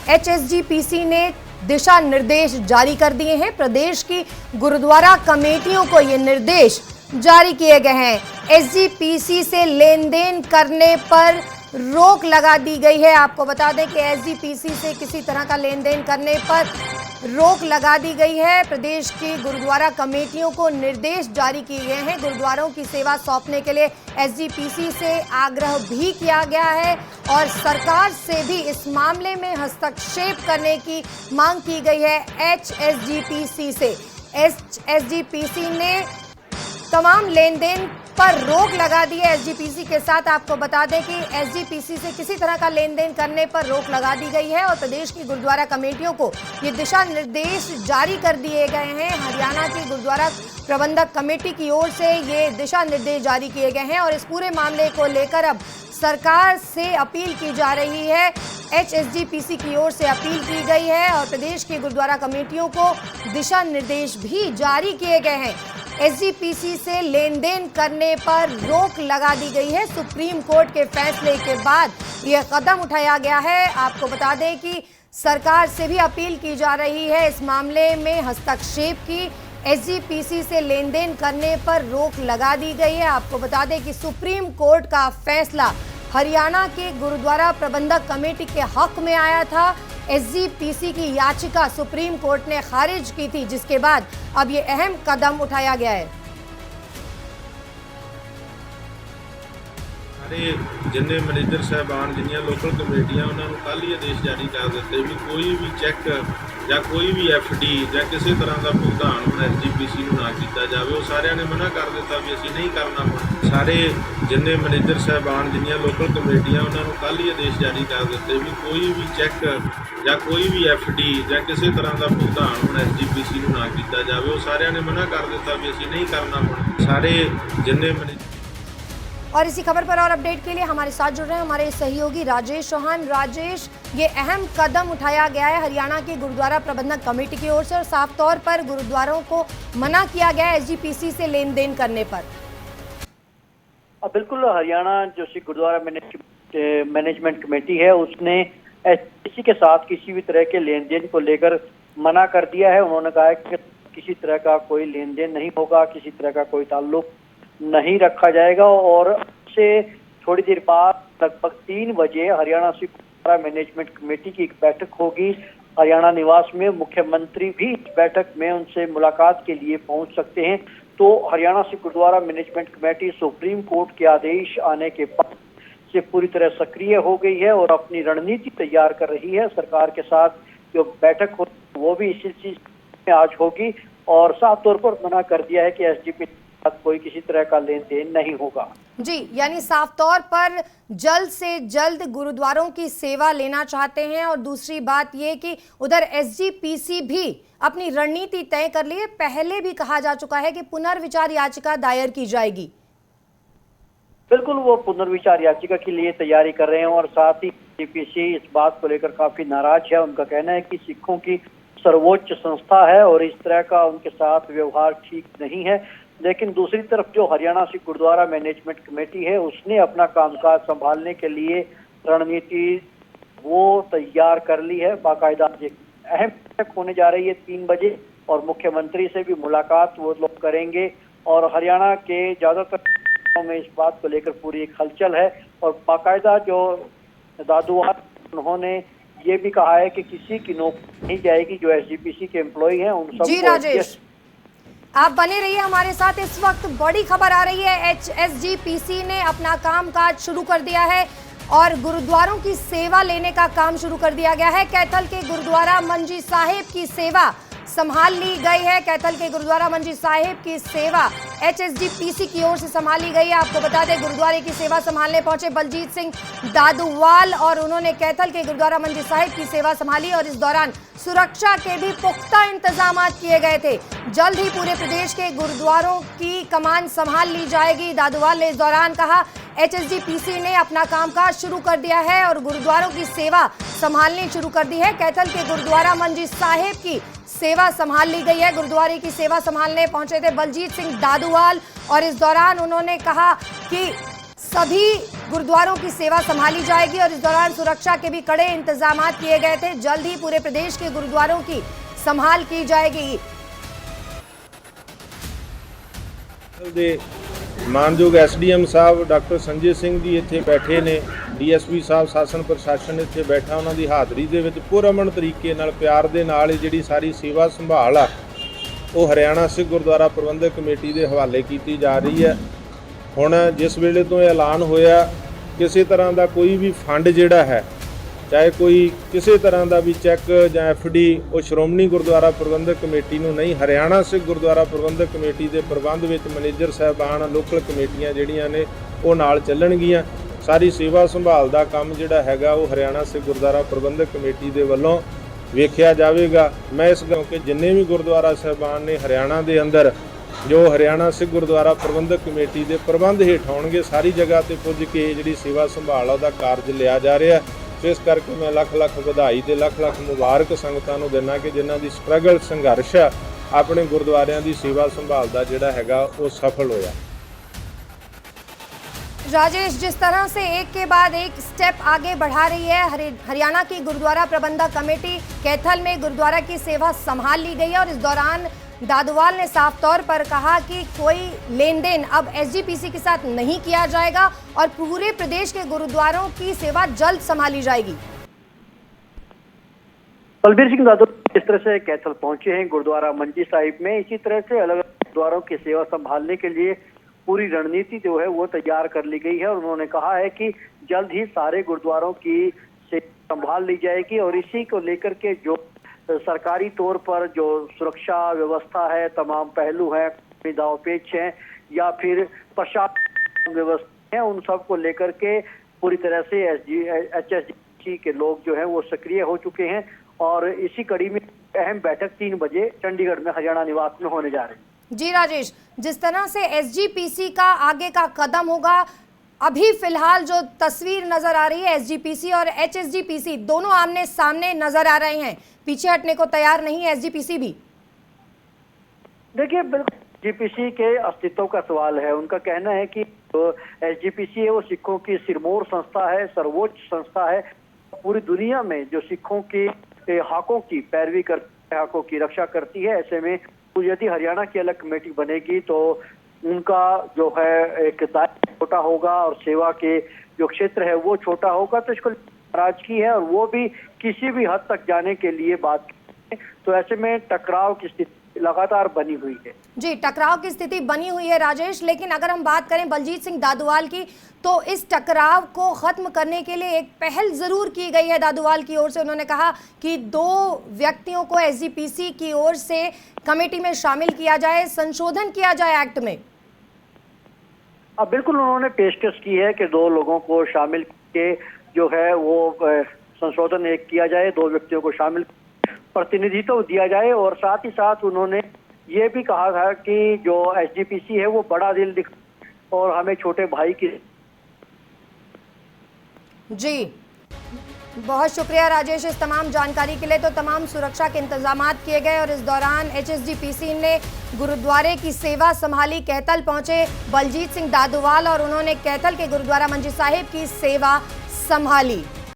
HSGPC ने दिशा निर्देश जारी कर दिए हैं। प्रदेश की गुरुद्वारा कमेटियों को ये निर्देश जारी किए गए हैं। एसजीपीसी से लेन देन करने पर रोक लगा दी गई है। आपको बता दें कि एसजीपीसी से किसी तरह का लेन देन करने पर रोक लगा दी गई है। प्रदेश की गुरुद्वारा कमेटियों को निर्देश जारी किए गए हैं। गुरुद्वारों की सेवा सौंपने के लिए एसजीपीसी से आग्रह भी किया गया है और सरकार से भी इस मामले में हस्तक्षेप करने की मांग की गई है। एचएसजीपीसी से एसजीपीसी ने तमाम लेन देन पर रोक लगा दी है। एसजीपीसी के साथ आपको बता दें कि एसजीपीसी से किसी तरह का लेन देन करने पर रोक लगा दी गई है और प्रदेश की गुरुद्वारा कमेटियों को ये दिशा निर्देश जारी कर दिए गए हैं। हरियाणा की गुरुद्वारा प्रबंधक कमेटी की ओर से ये दिशा निर्देश जारी किए गए हैं और इस पूरे मामले को लेकर अब सरकार से अपील की जा रही है। एचएसजीपीसी की ओर से अपील की गई है और प्रदेश की गुरुद्वारा कमेटियों को दिशा निर्देश भी जारी किए गए हैं। एसजीपीसी से लेन देन करने पर रोक लगा दी गई है। सुप्रीम कोर्ट के फैसले के बाद यह कदम उठाया गया है। आपको बता दें कि सरकार से भी अपील की जा रही है इस मामले में हस्तक्षेप की। एसजीपीसी से लेन देन करने पर रोक लगा दी गई है। आपको बता दें कि सुप्रीम कोर्ट का फैसला हरियाणा के गुरुद्वारा प्रबंधक कमेटी के हक में आया था। एसजीपीसी की याचिका सुप्रीम कोर्ट ने खारिज की थी, जिसके बाद अब ये अहम कदम उठाया गया है। जिन्हें मैनेजर साहबान जिन्नियां लोकल कमेटियां उन्होंने कल ही आदेश जारी कर दिते भी कोई भी चैक या कोई भी एफडी या किसी तरह का भुगतान हम एसजीपीसी को ना किया जाए। वो सारे ने मना कर दिता भी असीं नहीं करना। सारे जिन्हें मैनेजर साहबान जिन्नियां लोकल कमेटियां उन्होंने कल ही आदेश जारी कर दिते भी कोई भी चैक या कोई भी एफडी या किसी तरह का भुगतान हम एसजीपीसी को ना किया जाए। वो सारे ने मना कर दिता भी असीं नहीं करना। सारे जिन्हें और इसी खबर पर और अपडेट के लिए हमारे साथ जुड़ रहे हैं हमारे सहयोगी राजेश चौहान। राजेश, ये अहम कदम उठाया गया है हरियाणा की गुरुद्वारा प्रबंधक कमेटी की ओर से और साफ तौर पर गुरुद्वारों को मना किया गया है एसजीपीसी से लेन देन करने पर। बिल्कुल, हरियाणा जो गुरुद्वारा मैनेजमेंट कमेटी है उसने एसजीपीसी के साथ किसी भी तरह के लेन देन को लेकर मना कर दिया है। उन्होंने कहा है कि किसी तरह का कोई लेन देन नहीं होगा, किसी तरह का कोई ताल्लुक नहीं रखा जाएगा। और से थोड़ी देर बाद लगभग 3 बजे हरियाणा से गुरुद्वारा मैनेजमेंट कमेटी की एक बैठक होगी हरियाणा निवास में। मुख्यमंत्री भी इस बैठक में उनसे मुलाकात के लिए पहुंच सकते हैं। तो हरियाणा से gurdwara management committee supreme court के आदेश आने के बाद से पूरी तरह सक्रिय हो गई है और अपनी रणनीति तैयार कर रही है। सरकार के साथ जो बैठक हो वो भी इसी चीज में आज होगी और साफ तौर पर मना कर दिया है कि एसजीपीसी कोई किसी तरह का लेन देन नहीं होगा। जी, यानी साफ तौर पर जल्द से जल्द गुरुद्वारों की सेवा लेना चाहते हैं। और दूसरी बात ये कि उधर एसजीपीसी भी अपनी रणनीति तय कर ली है। पहले भी कहा जा चुका है कि पुनर्विचार याचिका दायर की जाएगी। बिल्कुल, वो पुनर्विचार याचिका के लिए तैयारी कर रहे हैं और साथ ही एसजीपीसी इस बात को लेकर काफी नाराज है। उनका कहना है कि सिखों की सर्वोच्च संस्था है और इस तरह का उनके साथ व्यवहार ठीक नहीं है। लेकिन दूसरी तरफ जो हरियाणा से गुरुद्वारा मैनेजमेंट कमेटी है उसने अपना कामकाज संभालने के लिए रणनीति वो तैयार कर ली है। बाकायदा अहम बैठक होने जा रही है 3 बजे और मुख्यमंत्री से भी मुलाकात वो लोग करेंगे और हरियाणा के ज्यादातर में इस बात को लेकर पूरी एक हलचल है। और बाकायदा जो दादूवाल उन्होंने ये भी कहा है कि किसी की नौकरी नहीं जाएगी जो एसजीपीसी के एम्प्लॉय हैं उन जी सबको। राजेश, आप बने रहिए हमारे साथ। इस वक्त बड़ी खबर आ रही है, एचएसजीपीसी ने अपना कामकाज शुरू कर दिया है और गुरुद्वारों की सेवा लेने का काम शुरू कर दिया गया है। कैथल के गुरुद्वारा मंजी साहिब की सेवा संभाल ली गई है। कैथल के गुरुद्वारा मंजी साहिब की सेवा एचएसजीपीसी की ओर से संभाली गई है। आपको बता दें, गुरुद्वारे की सेवा संभालने पहुंचे बलजीत सिंह दादूवाल और उन्होंने कैथल के गुरुद्वारा मंजी साहिब की सेवा संभाली और इस दौरान सुरक्षा के भी पुख्ता इंतजाम किए गए थे। जल्द ही पूरे प्रदेश के गुरुद्वारों की कमान संभाल ली जाएगी। दादूवाल ने इस दौरान कहा, एचएसजीपीसी ने अपना कामकाज शुरू कर दिया है और गुरुद्वारों की सेवा संभालनी शुरू कर दी है। कैथल के गुरुद्वारा मंजी साहिब की सेवा संभाल ली गई है। गुरुद्वारे की सेवा संभालने पहुंचे थे बलजीत सिंह दादूवाल और इस दौरान उन्होंने कहा कि सभी गुरुद्वारों की सेवा संभाली जाएगी और इस दौरान सुरक्षा के भी कड़े इंतजाम किए गए थे। जल्द ही पूरे प्रदेश के गुरुद्वारों की संभाल की जाएगी। ਦੇ ਮਾਨਯੋਗ ਐਸਡੀਐਮ ਸਾਹਿਬ ਡਾਕਟਰ ਸੰਜੇ ਸਿੰਘ ਜੀ ਇੱਥੇ ਬੈਠੇ ਨੇ, ਡੀਐਸਪੀ ਸਾਹਿਬ ਸ਼ਾਸਨ ਪ੍ਰਸ਼ਾਸਨ ਇੱਥੇ ਬੈਠਾ, ਉਹਨਾਂ ਦੀ ਹਾਜ਼ਰੀ ਦੇ ਵਿੱਚ ਪੁਰਅਮਨ ਤਰੀਕੇ ਨਾਲ ਪਿਆਰ ਦੇ ਨਾਲ ਜਿਹੜੀ ਸਾਰੀ ਸੇਵਾ ਸੰਭਾਲ ਆ ਉਹ ਹਰਿਆਣਾ ਸਿੱਖ ਗੁਰਦੁਆਰਾ ਪ੍ਰਬੰਧਕ ਕਮੇਟੀ ਦੇ ਹਵਾਲੇ ਕੀਤੀ ਜਾ ਰਹੀ ਹੈ। ਹੁਣ ਜਿਸ ਵੇਲੇ ਤੋਂ ਇਹ ਐਲਾਨ ਹੋਇਆ ਕਿਸੇ ਤਰ੍ਹਾਂ ਦਾ ਕੋਈ ਵੀ ਫੰਡ ਜਿਹੜਾ ਹੈ, ਚਾਹੇ ਕੋਈ ਕਿਸੇ ਤਰ੍ਹਾਂ ਦਾ ਵੀ ਚੈੱਕ ਜਾਂ ਐਫਡੀ, ਉਹ ਸ਼੍ਰੋਮਣੀ ਗੁਰਦੁਆਰਾ ਪ੍ਰਬੰਧਕ ਕਮੇਟੀ ਨੂੰ ਨਹੀਂ, ਹਰਿਆਣਾ ਸਿੱਖ ਗੁਰਦੁਆਰਾ ਪ੍ਰਬੰਧਕ ਕਮੇਟੀ ਦੇ ਪ੍ਰਬੰਧ ਵਿੱਚ ਮੈਨੇਜਰ ਸਾਹਿਬਾਨ, ਲੋਕਲ ਕਮੇਟੀਆਂ ਜਿਹੜੀਆਂ ਨੇ ਉਹ ਨਾਲ ਚੱਲਣਗੀਆਂ। ਸਾਰੀ ਸੇਵਾ ਸੰਭਾਲ ਦਾ ਕੰਮ ਜਿਹੜਾ ਹੈਗਾ ਉਹ ਹਰਿਆਣਾ ਸਿੱਖ ਗੁਰਦੁਆਰਾ ਪ੍ਰਬੰਧਕ ਕਮੇਟੀ ਦੇ ਵੱਲੋਂ ਵੇਖਿਆ ਜਾਵੇਗਾ। ਮੈਂ ਇਸ ਗੱਲ ਕਿ ਜਿੰਨੇ ਵੀ ਗੁਰਦੁਆਰਾ ਸਾਹਿਬਾਨ ਨੇ ਹਰਿਆਣਾ ਦੇ ਅੰਦਰ ਜੋ ਹਰਿਆਣਾ ਸਿੱਖ ਗੁਰਦੁਆਰਾ ਪ੍ਰਬੰਧਕ ਕਮੇਟੀ ਦੇ ਪ੍ਰਬੰਧ ਹੇਠ ਆਉਣਗੇ, ਸਾਰੀ ਜਗ੍ਹਾ ਤੇ ਪੁੱਜ ਕੇ ਜਿਹੜੀ ਸੇਵਾ ਸੰਭਾਲ ਉਹਦਾ ਕਾਰਜ ਲਿਆ ਜਾ ਰਿਹਾ। ਸੋ ਇਸ ਕਰਕੇ ਮੈਂ ਲੱਖ ਲੱਖ ਵਧਾਈ ਤੇ ਲੱਖ ਲੱਖ ਮੁਬਾਰਕ ਸੰਗਤਾਂ ਨੂੰ ਦਿੰਦਾ ਕਿ ਜਿਨ੍ਹਾਂ ਦੀ ਸਟਰਗਲ ਸੰਘਰਸ਼ ਆ ਆਪਣੇ ਗੁਰਦੁਆਰਿਆਂ ਦੀ ਸੇਵਾ ਸੰਭਾਲ ਦਾ ਜਿਹੜਾ ਹੈਗਾ ਉਹ ਸਫਲ ਹੋਇਆ। राजेश, जिस तरह से एक के बाद एक स्टेप आगे बढ़ा रही है हरियाणा की गुरुद्वारा प्रबंधक कमेटी, कैथल में गुरुद्वारा की सेवा संभाल ली गई है और इस दौरान दादुवाल ने साफ तौर पर कहा कि कोई लेन देन अब एसजीपीसी के साथ नहीं किया जाएगा और पूरे प्रदेश के गुरुद्वारों की सेवा जल्द संभाली जाएगी। बलबीर सिंह दादू इस तरह से कैथल पहुंचे हैं गुरुद्वारा मंजी साहिब में। इसी तरह से अलग अलग गुरुद्वारों की सेवा संभालने के लिए पूरी रणनीति जो है वो तैयार कर ली गई है और उन्होंने कहा है कि जल्द ही सारे गुरुद्वारों की सेवा संभाल ली जाएगी और इसी को लेकर के जो सरकारी तौर पर जो सुरक्षा व्यवस्था है, तमाम पहलू हैं, दावपेच हैं या फिर प्रशासन व्यवस्था है, उन सब को लेकर के पूरी तरह से HSGC के लोग जो है वो सक्रिय हो चुके हैं और इसी कड़ी में अहम बैठक 3 बजे चंडीगढ़ में हरियाणा निवास में होने जा रही है। जी राजेश, जिस तरह से एसजीपीसी का आगे का कदम होगा, अभी फिलहाल जो तस्वीर नजर आ रही है एसजीपीसी और एचएसजीपीसी दोनों आमने सामने नजर आ रहे हैं, पीछे हटने को तैयार नहीं है एसजीपीसी भी। देखिए, बिल्कुल एसजीपीसी के अस्तित्व का सवाल है। उनका कहना है कि जो एसजीपीसी है वो सिखों की सिरमौर संस्था है, सर्वोच्च संस्था है। पूरी दुनिया में जो सिखों की हकों की पैरवी करती है, हकों की रक्षा करती है, ऐसे में यदि हरियाणा की अलग कमेटी बनेगी तो उनका जो है एक दायित्व छोटा होगा और सेवा के जो क्षेत्र है वो छोटा होगा, तो इसको नाराजगी है और वो भी किसी भी हद तक जाने के लिए बात है। तो ऐसे में टकराव की स्थिति लगातार बनी हुई है। जी, टकराव की स्थिति बनी हुई है राजेश, लेकिन अगर हम बात करें बलजीत सिंह दादुवाल की, तो इस टकराव को खत्म करने के लिए एक पहल जरूर की गई है दादुवाल की ओर से। उन्होंने कहा कि 2 व्यक्तियों को एसजीपीसी की ओर से कमेटी में शामिल किया जाए, संशोधन किया जाए एक्ट में। अब बिल्कुल उन्होंने पेशकश की है कि 2 लोगों को शामिल के जो है वो संशोधन एक किया जाए, 2 व्यक्तियों को शामिल प्रतिनिधित्व दिया जाए और साथ ही साथ उन्होंने ये भी कहा था कि जो एसजीपीसी है वो बड़ा दिल दिख और हमें छोटे भाई की। जी, बहुत शुक्रिया राजेश इस तमाम जानकारी के लिए। तो तमाम सुरक्षा के इंतजाम किए गए और इस दौरान एचएसजीपीसी ने गुरुद्वारे की सेवा संभाली। कैथल पहुंचे बलजीत सिंह दादुवाल और उन्होंने कैथल के गुरुद्वारा मंजी साहिब की सेवा संभाली।